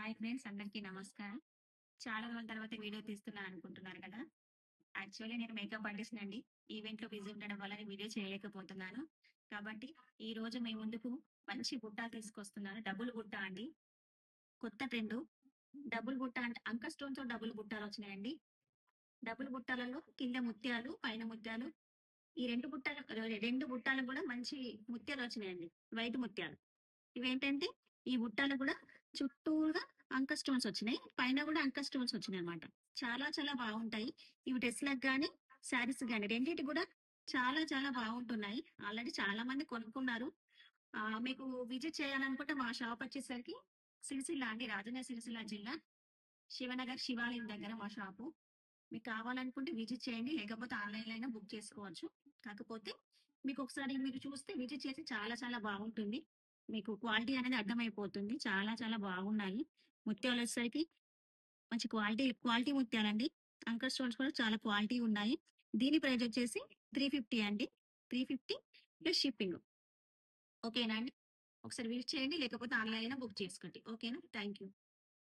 Hi friends, అందరికీ నమస్కారం. చాలా రోజుల తర్వాత వీడియో తీస్తున్నాను అనుకుంటున్నారు కదా! యాక్చువల్లీ నేను మేకప్ ఆర్టిస్ట్‌నండి. ఈవెంట్‌లో బిజీ ఉండడం వల్ల నేను వీడియో చేయలేకపోతున్నాను. కాబట్టి ఈరోజు మీ ముందుకు మంచి బుట్ట తీసుకొస్తున్నాను. డబుల్ బుట్ట అండి. కొత్త ట్రెండు. డబుల్ బుట్ట అంటే అంక స్టోన్‌తో డబుల్ బుట్టాలొచ్చినాయండి. డబుల్ బుట్టాలలో కింద ముత్యాలు, పైన ముత్యాలు. ఈ 2 బుట్టాలకు గూడా మంచి ముత్యాలొచ్చినాయండి. వైట్ ముత్యాలు. ఇవేంటంటే ఈ బుట్టాలు కూడా చుట్టూగా అంక స్టోన్స్ వచ్చినాయి. పైన కూడా అంక స్టోన్స్ వచ్చినాయి అనమాట. చాలా చాలా బాగుంటాయి. ఇవి డ్రెస్లకు గానీ, శారీస్ గానీ రెండిటి కూడా చాలా చాలా బాగుంటున్నాయి. ఆల్రెడీ చాలా మంది కొనుక్కున్నారు. మీకు విజిట్ చేయాలనుకుంటే మా షాప్ వచ్చేసరికి సిరిసిల్ల అండి, రాజన్న సిరిసిల్ల జిల్లా, శివనగర్ శివాలయం దగ్గర మా షాపు. మీకు కావాలనుకుంటే విజిట్ చేయండి. లేకపోతే ఆన్‌లైన్‌లో అయినా బుక్ చేసుకోవచ్చు. కాకపోతే మీకు ఒకసారి మీరు చూస్తే విజిట్ చేసి చాలా చాలా బాగుంటుంది. మీకు క్వాలిటీ అనేది అర్థమైపోతుంది. చాలా చాలా బాగున్నాయి. ముత్యాలొచ్చేసరికి మంచి క్వాలిటీ క్వాలిటీ ముత్యాలండి. అంకర్ స్టోన్స్ కూడా చాలా క్వాలిటీ ఉన్నాయి. దీని ప్రైస్ వచ్చేసి 350 అండి. 350 ప్లస్ షిప్పింగ్. ఓకేనా అండి? ఒకసారి విజిట్ చేయండి. లేకపోతే ఆన్‌లైన్ అయినా బుక్ చేసుకోండి. ఓకేనా? Thank you.